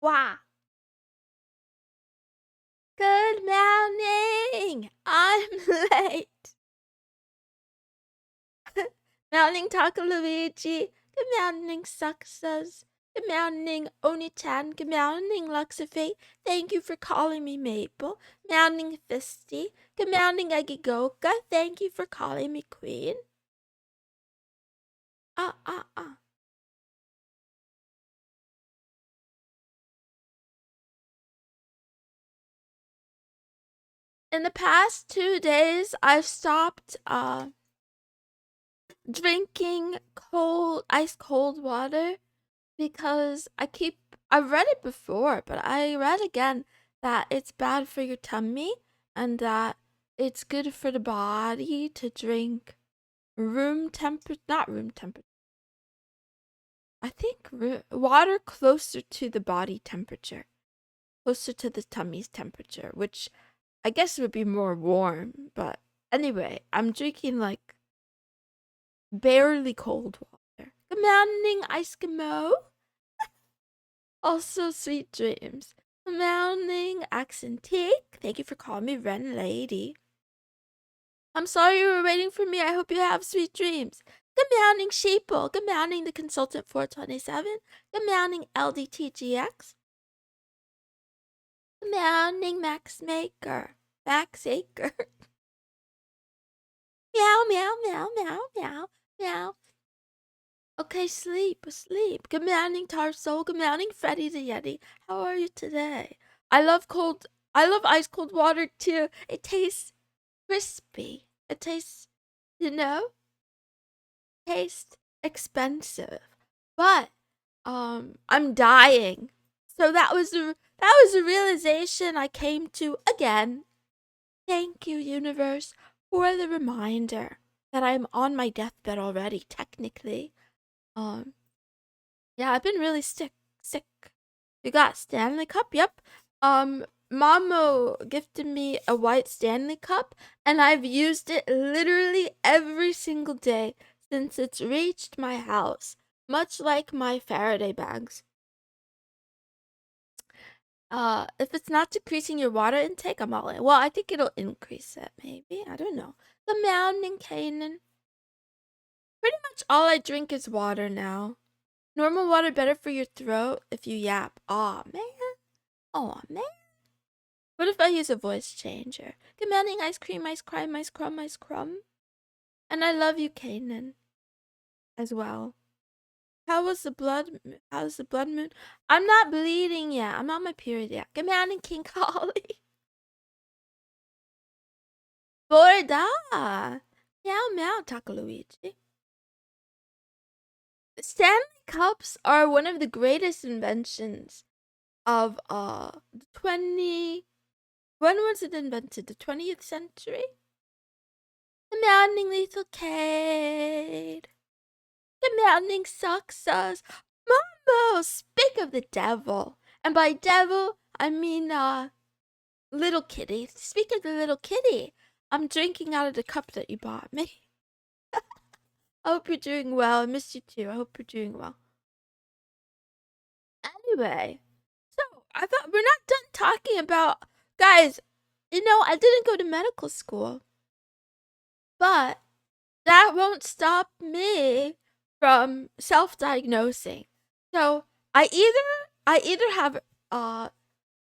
Wow. Good morning. I'm late. Morning, Taco Luigi. Good morning, Success. Good morning, Oni-chan. Good morning, Luxife. Thank you for calling me Maple. Morning, Fisty. Good morning, Agigoka. Thank you for calling me Queen. Ah. In the past 2 days, I've stopped drinking ice cold water because I've read it before, but I read again that it's bad for your tummy and that it's good for the body to drink not room temperature. I think water closer to the body temperature, closer to the tummy's temperature, which I guess would be more warm. But anyway, I'm drinking like barely cold water. Good morning, Eskimo. Also, sweet dreams. Good morning, Accentique. Thank you for calling me Ren Lady. I'm sorry you were waiting for me. I hope you have sweet dreams. Good morning, Sheeple. Good morning, the consultant 427. Good morning, LDTGX. Good morning, Max Maker. Max Aker. Meow, meow, meow, meow, meow, meow. Okay, sleep. Good morning, Tarso. Good morning, Freddy the Yeti. How are you today? I love ice cold water too. It tastes crispy. It tastes, you know, tastes expensive. But I'm dying. So that was a realization I came to again. Thank you, universe, for the reminder that I'm on my deathbed already, technically. Um yeah, I've been really sick. You got Stanley Cup? Yep. Mamo gifted me a white Stanley Cup, and I've used it literally every single day since it's reached my house, much like my Faraday bags. If it's not decreasing your water intake, I'm all in. Well, I think it'll increase it, maybe. I don't know. The mountain Canaan. Pretty much all I drink is water now. Normal water better for your throat if you yap. Aw, man. Aw, man. What if I use a voice changer? Good morning, ice cream, ice crime, ice crumb, ice crumb. And I love you, Kanan, as well. How's the blood moon? I'm not bleeding yet. I'm on my period yet. Good morning, King Collie. Borda. Meow, meow, Taco Luigi. Stanley Cups are one of the greatest inventions of 20 when was it invented? The 20th century? The maddening lethal Cade. The maddening success. Mambo, speak of the devil. And by devil, I mean little kitty. Speak of the little kitty. I'm drinking out of the cup that you bought me. I hope you're doing well. I missed you too. I hope you're doing well. Anyway, so I thought we're not done talking about guys. I didn't go to medical school, but that won't stop me from self-diagnosing. So I either have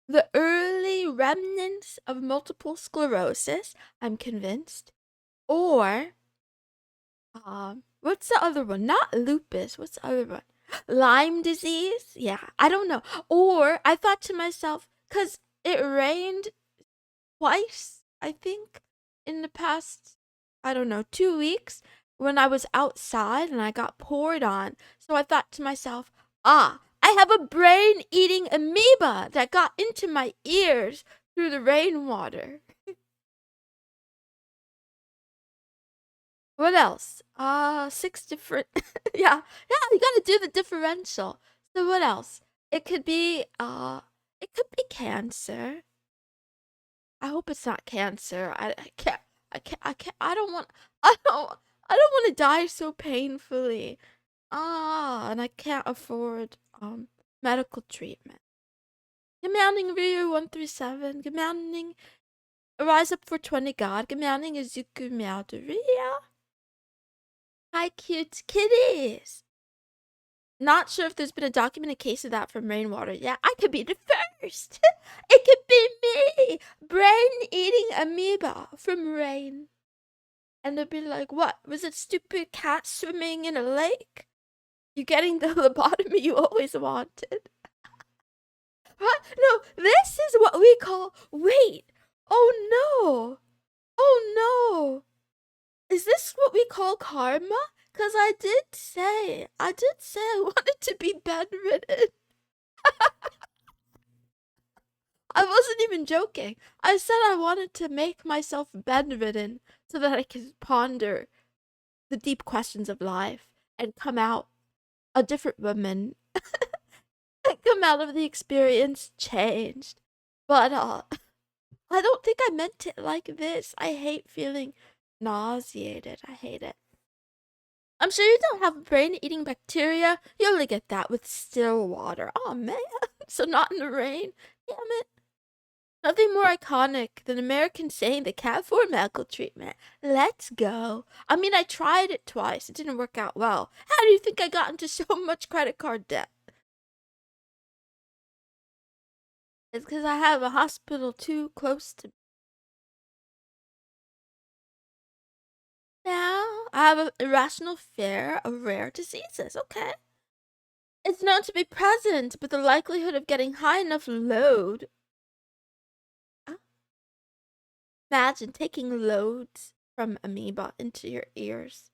the early remnants of multiple sclerosis, I'm convinced, or what's the other one? Not lupus. What's the other one? Lyme disease? Yeah, I don't know. Or I thought to myself, cuz it rained twice, I think, in the past, I don't know, 2 weeks when I was outside and I got poured on. So I thought to myself, I have a brain eating amoeba that got into my ears through the rainwater. What else? Six different. Yeah, you gotta do the differential. So what else? It could be, it could be cancer. I hope it's not cancer. I can't. I don't want. I don't. I don't want to die so painfully. And I can't afford medical treatment. Good morning, Ryu137. Good morning, Rise Up for 20 God. Good morning, Izuku Meowderia. Hi, cute kitties. Not sure if there's been a documented case of that from rainwater. Yeah, I could be the first. It could be me, brain-eating amoeba from rain. And they'd be like, what? Was it stupid cat swimming in a lake? You getting the lobotomy you always wanted? What? No, this is what we call... Wait. Oh, no. Oh, no. Is this what we call karma? Because I did say I wanted to be bedridden. I wasn't even joking. I said I wanted to make myself bedridden so that I could ponder the deep questions of life and come out a different woman. And come out of the experience changed. But I don't think I meant it like this. I hate feeling nauseated. I hate it. I'm sure you don't have brain-eating bacteria. You only get that with still water. Oh man. So not in the rain. Damn it. Nothing more iconic than Americans saying they can't afford medical treatment. Let's go. I mean, I tried it twice. It didn't work out well. How do you think I got into so much credit card debt? It's because I have a hospital too close to me. Now, I have an irrational fear of rare diseases. Okay. It's known to be present, but the likelihood of getting high enough load. Imagine taking loads from amoeba into your ears.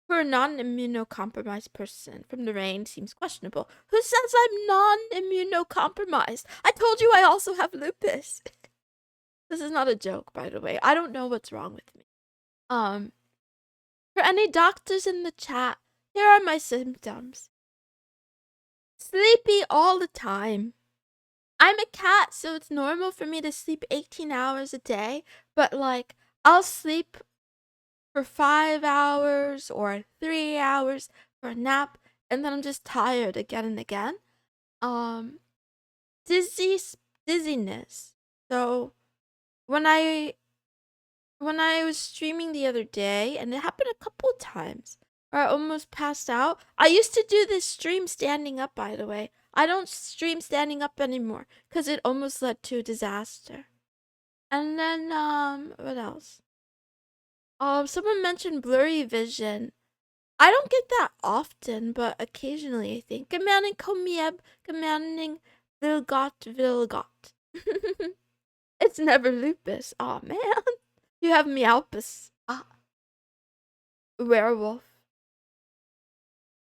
For a non-immunocompromised person from the rain seems questionable. Who says I'm non-immunocompromised? I told you I also have lupus. This is not a joke, by the way. I don't know what's wrong with me. For any doctors in the chat, here are my symptoms. Sleepy all the time. I'm a cat, so it's normal for me to sleep 18 hours a day, but like, I'll sleep for 5 hours or 3 hours for a nap, and then I'm just tired again and again. Dizziness. So when I was streaming the other day, and it happened a couple times, where I almost passed out. I used to do this stream standing up, by the way. I don't stream standing up anymore because it almost led to a disaster. And then what else? Someone mentioned blurry vision. I don't get that often, but occasionally I think. Commanding Komieb, commanding Vilgot. It's never lupus. Aw, man. You have meowpus. Werewolf.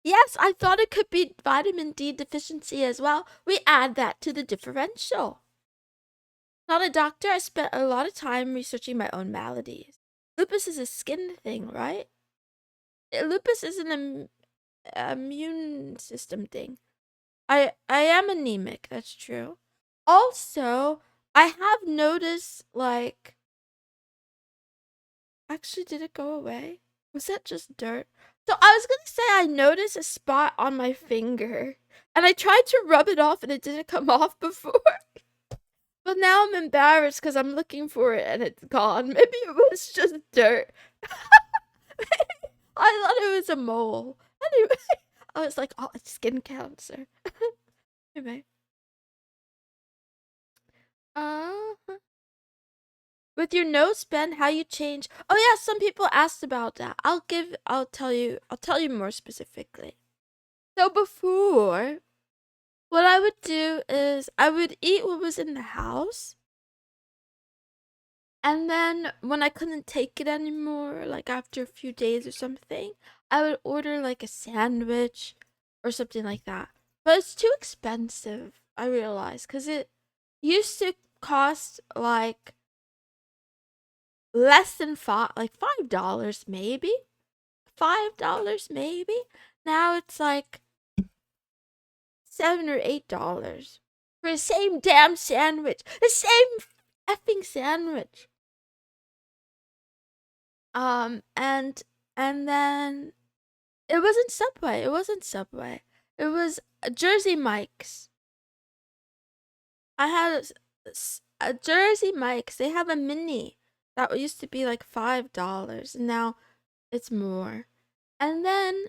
Yes, I thought it could be vitamin D deficiency as well. We add that to the differential. Not a doctor, I spent a lot of time researching my own maladies. Lupus is a skin thing, right? Lupus is an immune system thing. I am anemic, that's true. Also, I have noticed, like... Actually, did it go away? Was that just dirt? So I was gonna say I noticed a spot on my finger, and I tried to rub it off and it didn't come off before. But now I'm embarrassed because I'm looking for it and it's gone. Maybe it was just dirt. I thought it was a mole. Anyway, I was like, oh, it's skin cancer. Anyway. With your nose bend, how you change? Oh yeah, some people asked about that. I'll tell you more specifically. So before, what I would do is I would eat what was in the house. And then when I couldn't take it anymore, like after a few days or something, I would order like a sandwich or something like that. But it's too expensive, I realized, because it used to cost like less than $5 maybe. $5 maybe. Now it's like $7 or $8 for the same damn sandwich. The same effing sandwich. And then it wasn't Subway. It wasn't Subway. It was Jersey Mike's. I had a Jersey Mike's. They have a mini that used to be like $5, and now it's more. And then,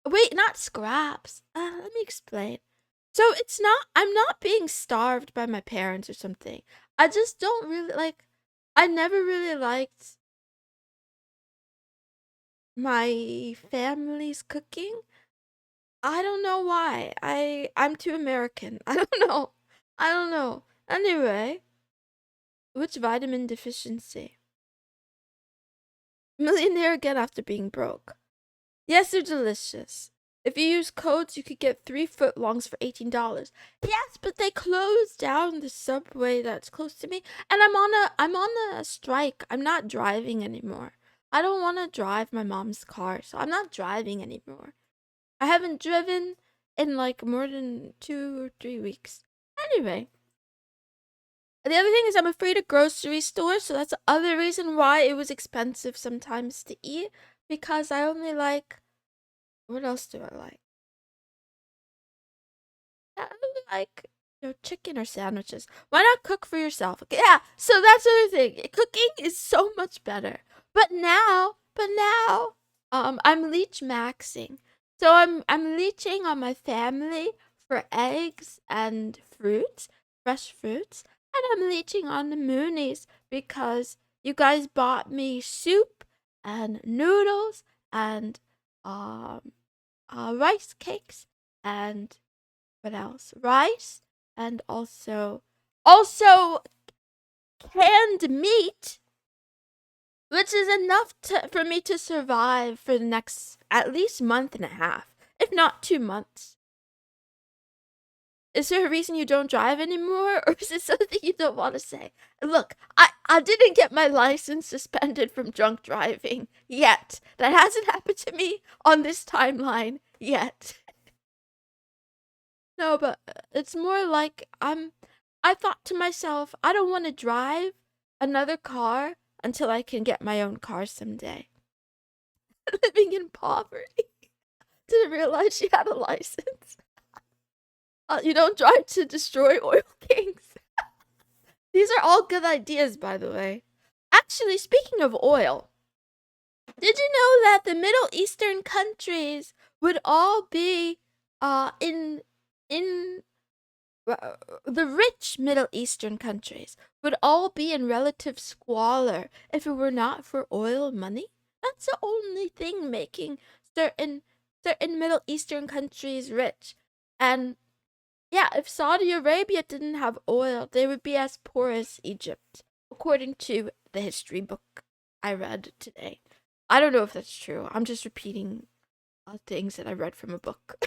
wait, not scraps. Let me explain. So it's not, I'm not being starved by my parents or something. I just don't really like, I never really liked my family's cooking. I don't know why. I'm too American. I don't know. I don't know. Anyway, which vitamin deficiency? Millionaire again after being broke. Yes, they're delicious. If you use codes, you could get 3 footlongs for $18. Yes, but they closed down the subway that's close to me, and I'm on a strike. I'm not driving anymore. I don't want to drive my mom's car, so I'm not driving anymore. I haven't driven in like more than 2 or 3 weeks. Anyway, the other thing is I'm afraid of grocery stores, so that's the other reason why it was expensive sometimes to eat, because I only like, what else do I like? I only like, chicken or sandwiches. Why not cook for yourself? Okay, yeah, so that's the other thing. Cooking is so much better. But now, I'm leech maxing. So I'm leeching on my family for eggs and fruits, fresh fruits, and I'm leeching on the Moonies because you guys bought me soup and noodles and rice cakes and what else? Rice and also canned meat, which is enough for me to survive for the next at least month and a half, if not 2 months. Is there a reason you don't drive anymore, or is it something you don't want to say? Look, I didn't get my license suspended from drunk driving yet. That hasn't happened to me on this timeline yet. No, but it's more like I thought to myself, I don't want to drive another car until I can get my own car someday. Living in poverty. Didn't realize she had a license. You don't drive to destroy oil kings. These are all good ideas, by the way. Actually, speaking of oil, did you know that the Middle Eastern countries would all be in the rich Middle Eastern countries would all be in relative squalor if it were not for oil money? That's the only thing making certain Middle Eastern countries rich. And yeah, if Saudi Arabia didn't have oil, they would be as poor as Egypt, according to the history book I read today. I don't know if that's true. I'm just repeating things that I read from a book.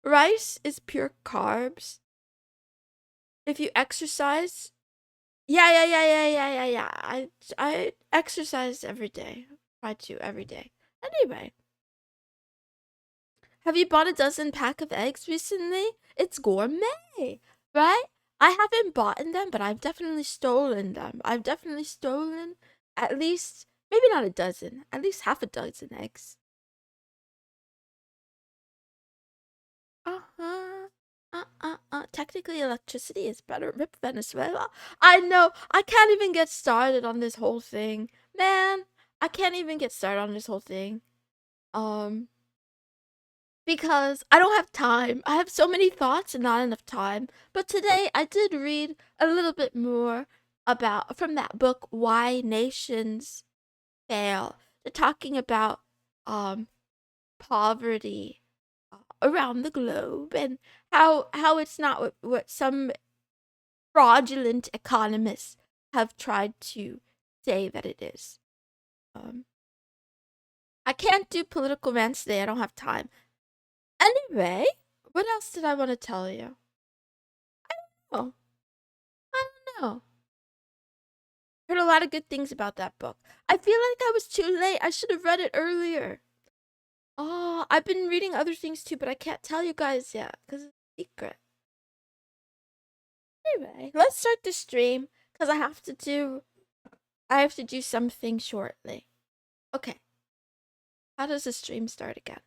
Rice is pure carbs. If you exercise, yeah. I exercise every day. Try to every day. Anyway, have you bought a dozen pack of eggs recently? It's gourmet, right? I haven't bought them, but I've definitely stolen them. I've definitely stolen at least, maybe not a dozen, at least half a dozen eggs. Uh-huh. Technically, electricity is better. Rip Venezuela. I know. I can't even get started on this whole thing. Man, I can't even get started on this whole thing. Um, because I don't have time. I have so many thoughts and not enough time. But today I did read a little bit more about from that book, Why Nations Fail. They're talking about um poverty around the globe and how it's not what some fraudulent economists have tried to say that it is. Um, I can't do political rants today. I don't have time. Anyway, what else did I want to tell you? Oh, I don't know. Heard a lot of good things about that book. I feel like I was too late. I should have read it earlier. Oh, I've been reading other things too, but I can't tell you guys yet because it's a secret. Anyway, let's start the stream because I have to do something shortly. Okay. How does the stream start again?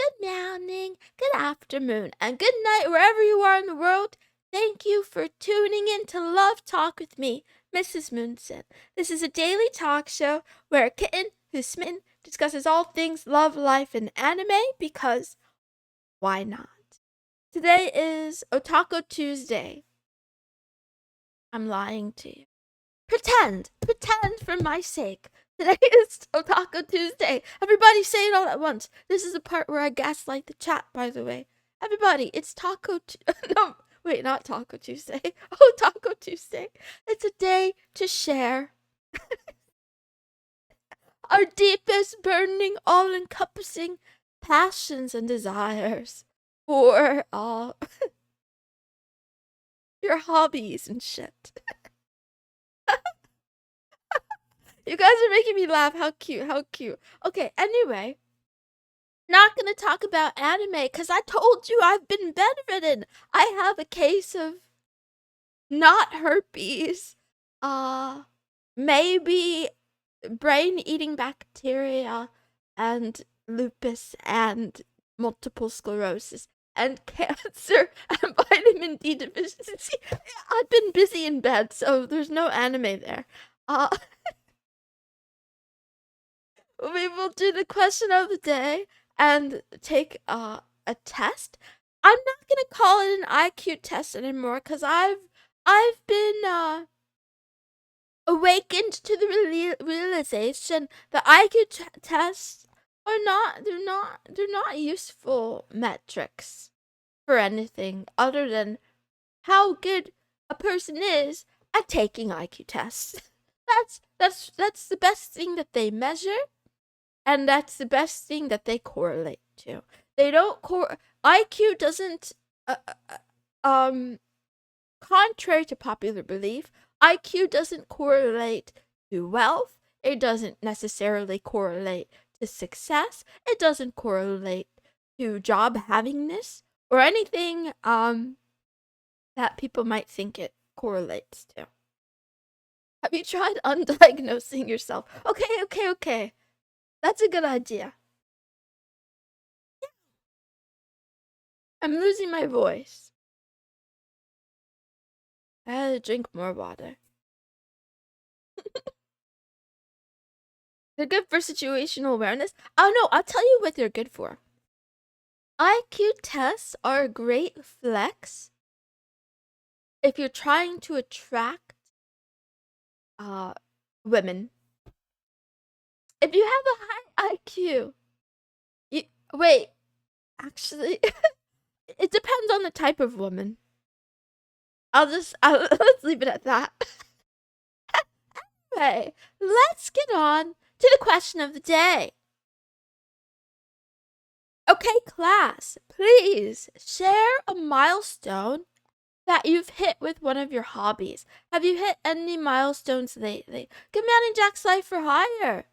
good morning, good afternoon, and good night wherever you are in the world. Thank you for tuning in to Love Talk with me, Mrs. Moonson. This is a daily talk show where a kitten who's smitten discusses all things love, life, and anime because why not? Today is Otaku Tuesday. I'm lying to you. Pretend for my sake. Today is Otaku Tuesday. Everybody say it all at once. This is the part where I gaslight the chat, by the way. Everybody, it's no, wait, not Taco Tuesday. Oh, Taco Tuesday. It's a day to share our deepest, burning, all-encompassing passions and desires for your hobbies and shit. You guys are making me laugh. How cute, how cute. Okay, anyway. Not gonna talk about anime because I told you I've been bedridden. I have a case of not herpes, maybe brain-eating bacteria and lupus and multiple sclerosis and cancer and vitamin D deficiency. I've been busy in bed, so there's no anime there. We will do the question of the day and take a test. I'm not gonna call it an IQ test anymore because I've been awakened to the realization that IQ tests are they're not useful metrics for anything other than how good a person is at taking IQ tests. That's the best thing that they measure. And that's the best thing that they correlate to. They don't IQ doesn't contrary to popular belief, IQ doesn't correlate to wealth. It doesn't necessarily correlate to success. It doesn't correlate to job havingness or anything that people might think it correlates to. Have you tried undiagnosing yourself? Okay. That's a good idea. I'm losing my voice. I had to drink more water. They're good for situational awareness. Oh no, I'll tell you what they're good for. IQ tests are a great flex if you're trying to attract women. If you have a high IQ, actually, it depends on the type of woman. let's leave it at that. Anyway, let's get on to the question of the day. Okay, class, please share a milestone that you've hit with one of your hobbies. Have you hit any milestones lately? Good morning, Jack's Life for Hire.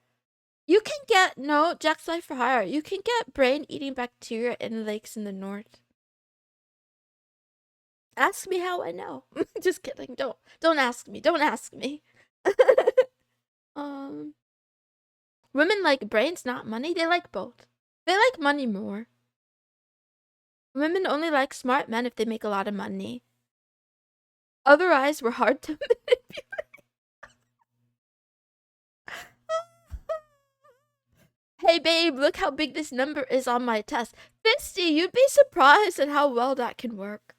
You can get Jack's Life for Hire. You can get brain-eating bacteria in lakes in the north. Ask me how I know. Just kidding. Don't ask me. Don't ask me. Women like brains, not money. They like both. They like money more. Women only like smart men if they make a lot of money. Otherwise, we're hard to manipulate. Hey babe, look how big this number is on my test. Fisty, you'd be surprised at how well that can work.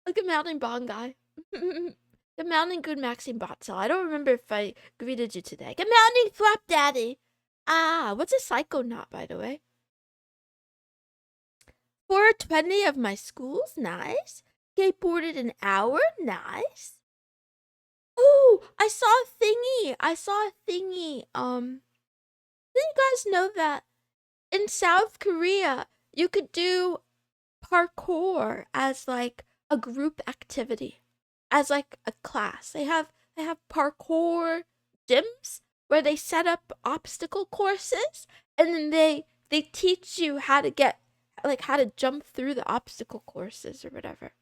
Look at Mountain Bong Guy. Good morning, good Maxine Botzel. I don't remember if I greeted you today. Good morning, Flap Daddy. What's a psychonaut, by the way? 420 of my school's nice. Skateboarded an hour, nice. Oh, I saw a thingy. Did you guys know that in South Korea you could do parkour as like a group activity, as like a class? They have parkour gyms where they set up obstacle courses and then they teach you how to get how to jump through the obstacle courses or whatever.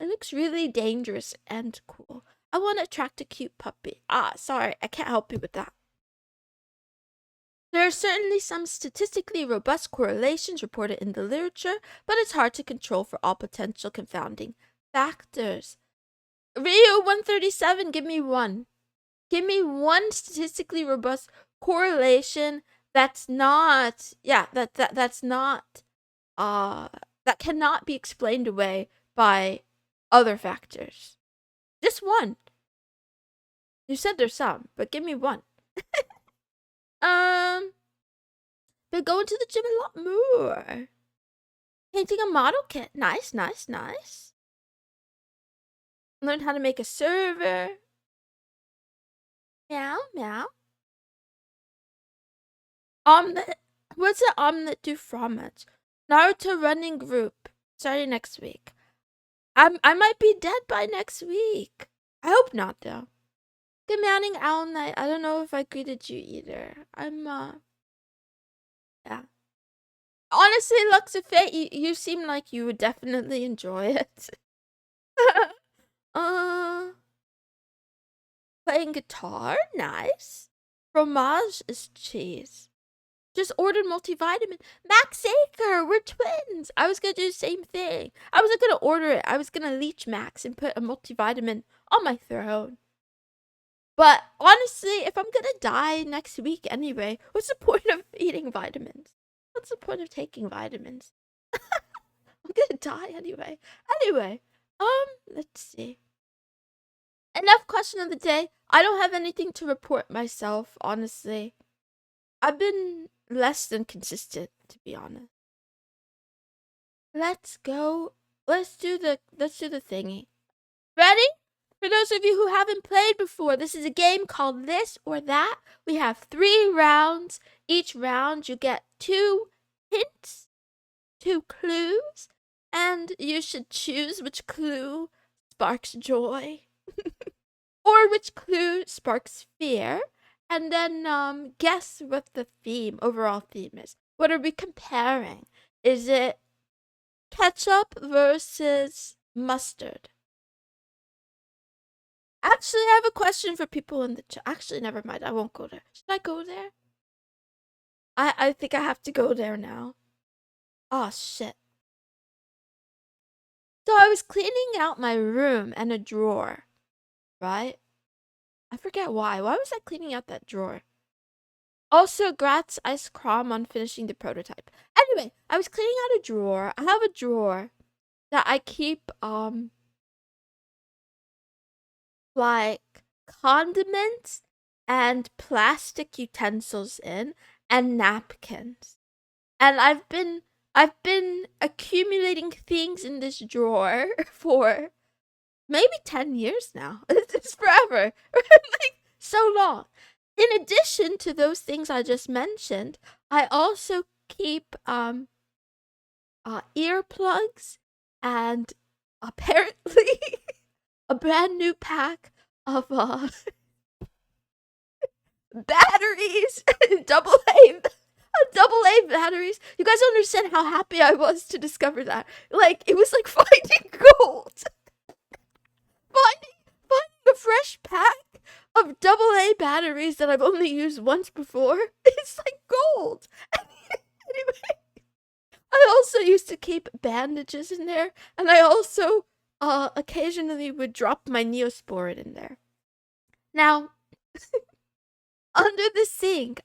It looks really dangerous and cool. I want to attract a cute puppy. Sorry, I can't help you with that. There are certainly some statistically robust correlations reported in the literature, but it's hard to control for all potential confounding factors. Ryu 137, give me one. Give me one statistically robust correlation that's not, that's not, that cannot be explained away by other factors. Just one. You said there's some, but give me one. Been going to the gym a lot more. Painting a model kit. Nice, nice, nice. Learned how to make a server. Meow, meow. Omelet. What's an omelet do from it? Naruto running group. Starting next week. I might be dead by next week. I hope not, though. Good morning, Owl Night. I don't know if I greeted you either. Yeah. Honestly, Luxife, you seem like you would definitely enjoy it. Playing guitar? Nice. Fromage is cheese. Just ordered multivitamin. Max Aker, we're twins. I was gonna do the same thing. I wasn't gonna order it. I was gonna leech Max and put a multivitamin on my throne. But honestly, if I'm gonna die next week anyway, what's the point of eating vitamins? What's the point of taking vitamins? I'm gonna die anyway. Anyway, let's see. Enough question of the day. I don't have anything to report myself, honestly. I've been less than consistent, to be honest. Let's go. Let's do the thingy. Ready? For those of you who haven't played before, this is a game called This or That. We have 3 rounds. Each round you get 2 hints, 2 clues, and you should choose which clue sparks joy or which clue sparks fear, and then guess what the overall theme is. What are we comparing? Is it ketchup versus mustard? Actually, I have a question for people in the chat. Actually, never mind. I won't go there. Should I go there? I think I have to go there now. Oh, shit. So I was cleaning out my room and a drawer, right? I forget why. Why was I cleaning out that drawer? Also, grats Ice Crom on finishing the prototype. Anyway, I was cleaning out a drawer. I have a drawer that I keep, like, condiments and plastic utensils in, and napkins. And I've been accumulating things in this drawer for maybe 10 years now. It's forever. Like, so long. In addition to those things I just mentioned, I also keep earplugs and apparently a brand new pack of batteries, double A batteries. You guys don't understand how happy I was to discover that. Like, it was like finding gold. Finding a fresh pack of double A batteries that I've only used once before. It's like gold. Anyway, I also used to keep bandages in there, and I also occasionally would drop my Neosporin in there. Now, under the sink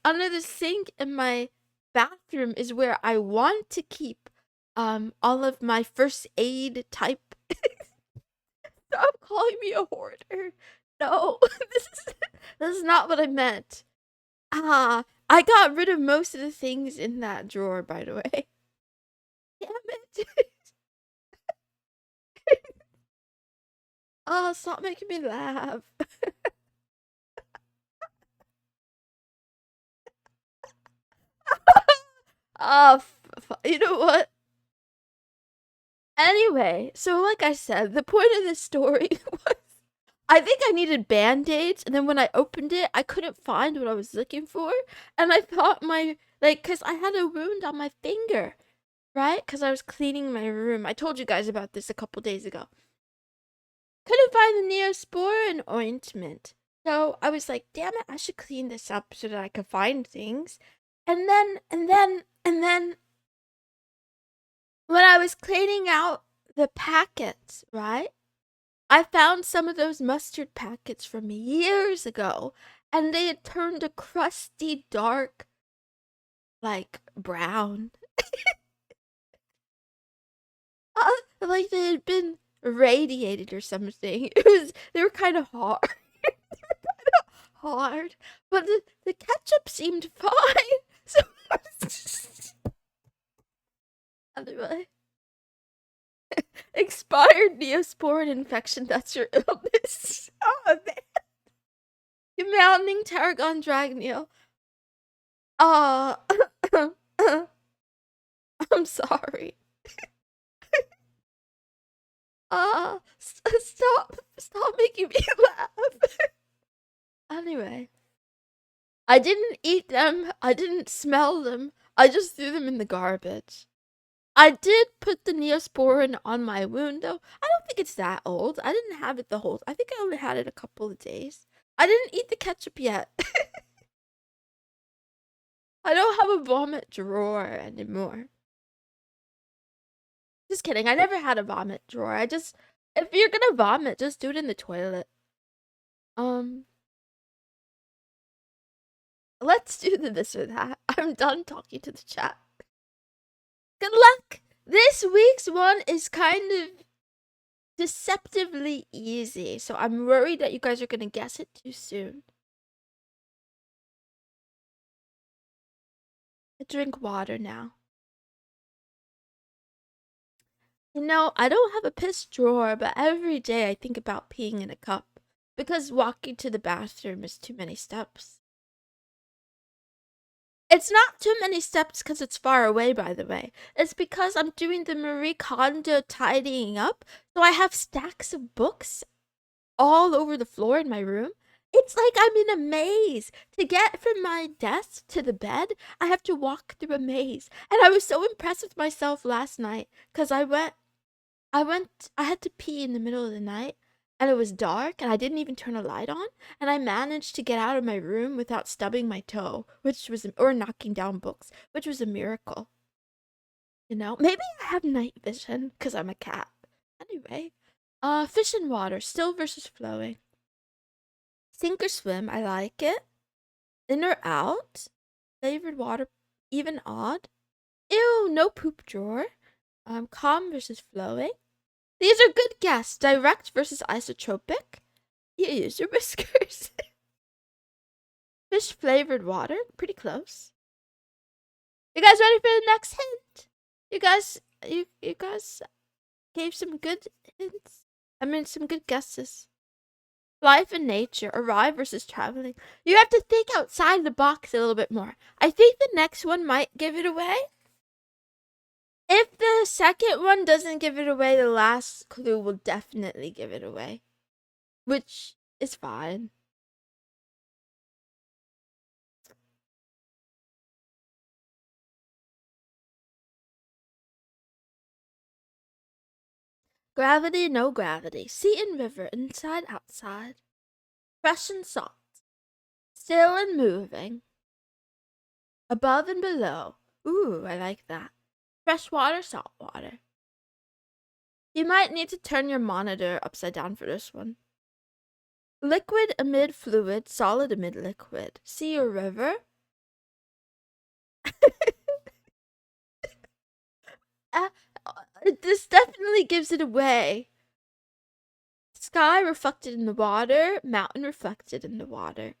in my bathroom is where I want to keep all of my first aid type. Stop calling me a hoarder. No, this is not what I meant. I got rid of most of the things in that drawer, by the way. Damn it. Oh, stop making me laugh. You know what? Anyway, so like I said, the point of this story was I think I needed band-aids, and then when I opened it, I couldn't find what I was looking for, and I thought because I had a wound on my finger, right? Because I was cleaning my room. I told you guys about this a couple days ago. Couldn't find the Neosporin ointment. So I was like, damn it, I should clean this up so that I could find things. And then when I was cleaning out the packets, right? I found some of those mustard packets from years ago, and they had turned a crusty, dark, like brown. Like they had been radiated or something. They were kind of hard. Hard, but the ketchup seemed fine. So anyway, expired Neosporin infection. That's your illness. Oh man, you mounting tarragon dragoneel. Uh, I'm sorry. Stop making me laugh. Anyway, I didn't eat them. I didn't smell them. I just threw them in the garbage. I did put the Neosporin on my wound, though. I don't think it's that old. I didn't have it the whole. I think I only had it a couple of days. I didn't eat the ketchup yet. I don't have a vomit drawer anymore. Just kidding. I never had a vomit drawer. If you're gonna vomit, just do it in the toilet. Let's do this or that. I'm done talking to the chat. Good luck. This week's one is kind of deceptively easy, so I'm worried that you guys are gonna guess it too soon. I drink water now. You know, I don't have a piss drawer, but every day I think about peeing in a cup because walking to the bathroom is too many steps. It's not too many steps because it's far away, by the way. It's because I'm doing the Marie Kondo tidying up, so I have stacks of books all over the floor in my room. It's like I'm in a maze. To get from my desk to the bed, I have to walk through a maze. And I was so impressed with myself last night because I had to pee in the middle of the night and it was dark and I didn't even turn a light on and I managed to get out of my room without stubbing my toe, or knocking down books, which was a miracle. You know, maybe I have night vision because I'm a cat. Anyway, fish and water, still versus flowing. Sink or swim, I like it. In or out, flavored water, even odd. Ew, no poop drawer. Calm versus flowing. These are good guesses. Direct versus isotropic. You use your whiskers. Fish flavored water. Pretty close. You guys ready for the next hint? You guys gave some good hints. I mean, some good guesses. Life and nature. Arrive versus traveling. You have to think outside the box a little bit more. I think the next one might give it away. If the second one doesn't give it away, the last clue will definitely give it away. Which is fine. Gravity, no gravity. Sea and river, inside, outside. Fresh and salt. Still and moving. Above and below. Ooh, I like that. Fresh water, salt water. You might need to turn your monitor upside down for this one. Liquid amid fluid, solid amid liquid. Sea or river? uh, this definitely gives it away. Sky reflected in the water, mountain reflected in the water.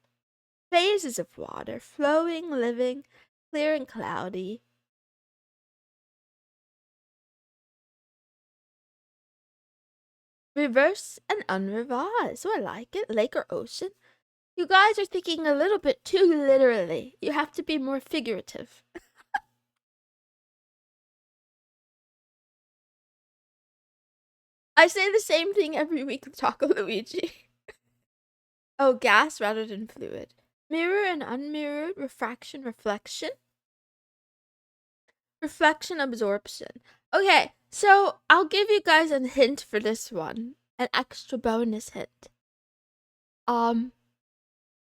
Phases of water, flowing, living, clear and cloudy. Reverse and unrevised. So I like it. Lake or ocean. You guys are thinking a little bit too literally. You have to be more figurative. I say the same thing every week with Taco Luigi. Oh, gas rather than fluid. Mirror and unmirrored. Refraction, reflection. Reflection, absorption. Okay, so I'll give you guys a hint for this one. An extra bonus hint.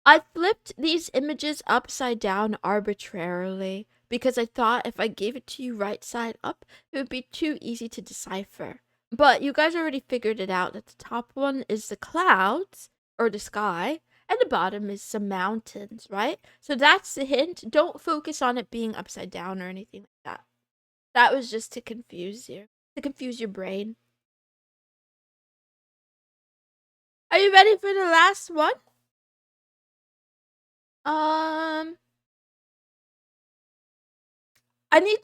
I flipped these images upside down arbitrarily because I thought if I gave it to you right side up, it would be too easy to decipher. But you guys already figured it out that the top one is the clouds or the sky, and the bottom is some mountains, right? So that's the hint. Don't focus on it being upside down or anything like that. That was just to confuse you, to confuse your brain. Are you ready for the last one? I need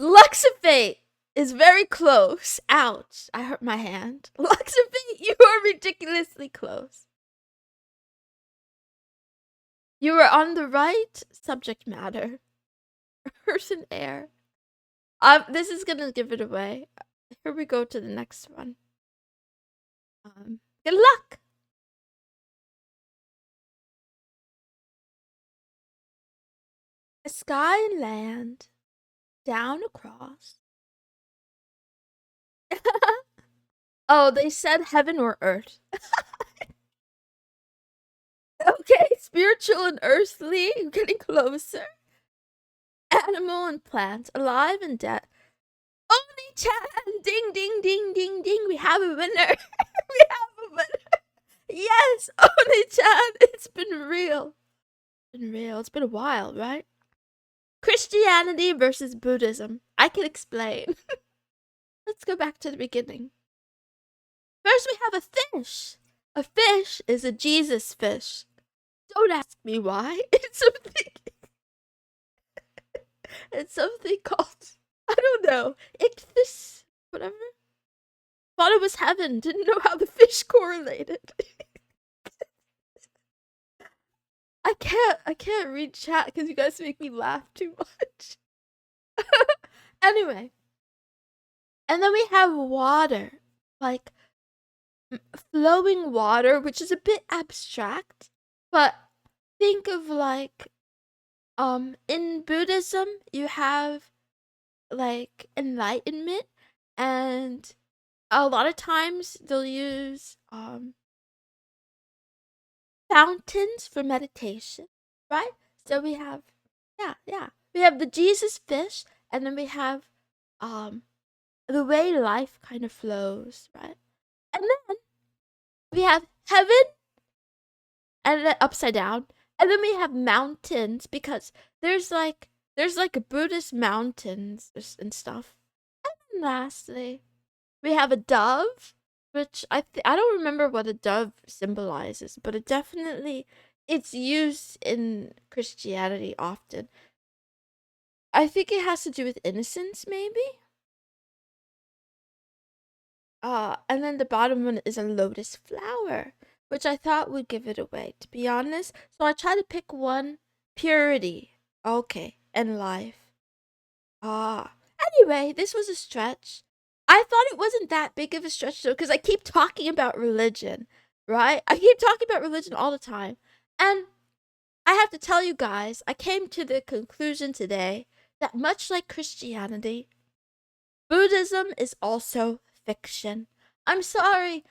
Luxafate is very close. Ouch. I hurt my hand. Luxafate, you are ridiculously close. You were on the right subject matter. Earth and air. This is gonna give it away. Here we go to the next one. Good luck. A sky and land. Down across. Oh, they said heaven or earth. Okay, spiritual and earthly. You're getting closer. Animal and plant. Alive and dead. Oni-chan! Ding, ding, ding, ding, ding. We have a winner. We have a winner. Yes, Oni-chan. It's been real. It's been a while, right? Christianity versus Buddhism. I can explain. Let's go back to the beginning. First, we have a fish. A fish is a Jesus fish. Don't ask me why. It's something called, I don't know, ichthys, whatever. Thought it was heaven. Didn't know how the fish correlated. I can't read chat because you guys make me laugh too much. Anyway. And then we have water. Like, flowing water, which is a bit abstract. But think of like, in Buddhism, you have like enlightenment, and a lot of times they'll use fountains for meditation, right? So we have, we have the Jesus fish, and then we have the way life kind of flows, right? And then we have heaven, and then upside down, and then we have mountains, because there's like Buddhist mountains and stuff. And then lastly, we have a dove, which I don't remember what a dove symbolizes, but it's used in Christianity often. I think it has to do with innocence, maybe. And then the bottom one is a lotus flower, which I thought would give it away, to be honest. So I tried to pick one. Purity. Okay. And life. Anyway, this was a stretch. I thought it wasn't that big of a stretch, though, because I keep talking about religion, right? I keep talking about religion all the time. And I have to tell you guys, I came to the conclusion today that much like Christianity, Buddhism is also fiction. I'm sorry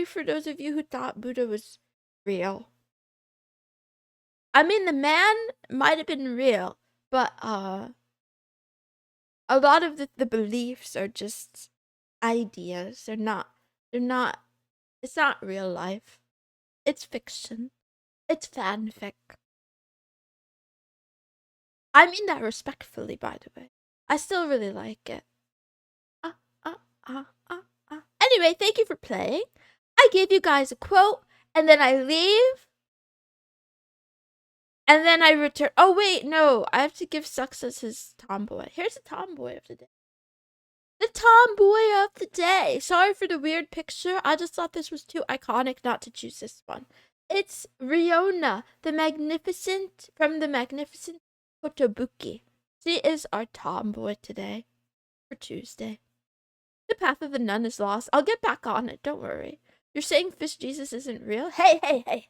for those of you who thought Buddha was real. I mean, the man might have been real, but a lot of the beliefs are just ideas. It's not real life. It's fiction. It's fanfic. I mean that respectfully, by the way. I still really like it. Anyway, thank you for playing. I gave you guys a quote, and then I leave. And then I return. Oh, wait, no. I have to give Success his tomboy. Here's the tomboy of the day. The tomboy of the day. Sorry for the weird picture. I just thought this was too iconic not to choose this one. It's Riona, from the magnificent Kotobuki. She is our tomboy today. For Tuesday. The path of the nun is lost. I'll get back on it. Don't worry. You're saying Fish Jesus isn't real? Hey.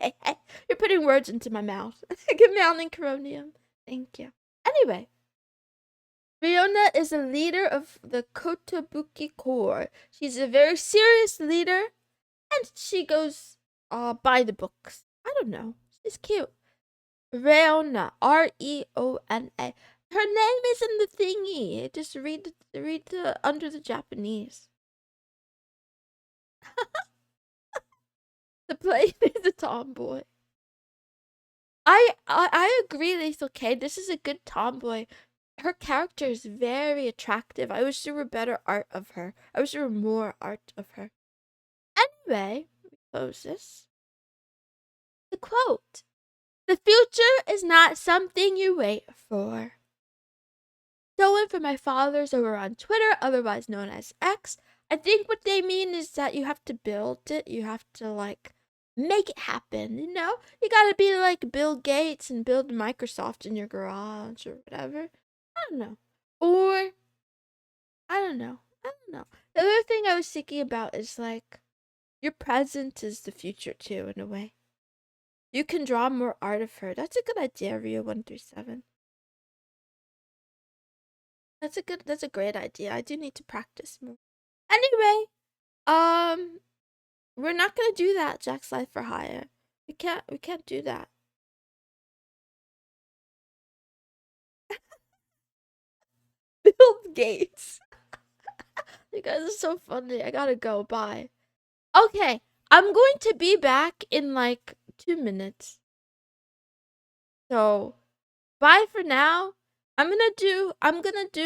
You're putting words into my mouth. Good morning, Coronium. Thank you. Anyway. Riona is a leader of the Kotobuki Corps. She's a very serious leader. And she goes by the books. I don't know. It's cute. Reona, Reona. Her name is in the thingy. Just read the under the Japanese. The plane is a tomboy. I agree that it's okay. This is a good tomboy. Her character is very attractive. I wish there were better art of her. I wish there were more art of her. Anyway, close this. The quote. The future is not something you wait for. Stolen from my followers over on Twitter, otherwise known as X. I think what they mean is that you have to build it. You have to, like, make it happen, you know? You gotta be like Bill Gates and build Microsoft in your garage or whatever. I don't know. Or, I don't know. The other thing I was thinking about is, like, your present is the future too, in a way. You can draw more art of her. That's a good idea, Rio137. That's a great idea. I do need to practice more. Anyway, we're not gonna do that, Jack's Life for Hire. We can't do that. Bill Gates. You guys are so funny. I gotta go. Bye. Okay, I'm going to be back in like 2 minutes. So, bye for now. I'm gonna do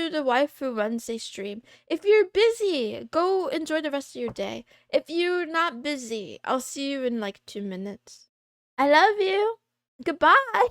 the Waifu Wednesday stream. If you're busy, go enjoy the rest of your day. If you're not busy, I'll see you in like 2 minutes. I love you. Goodbye.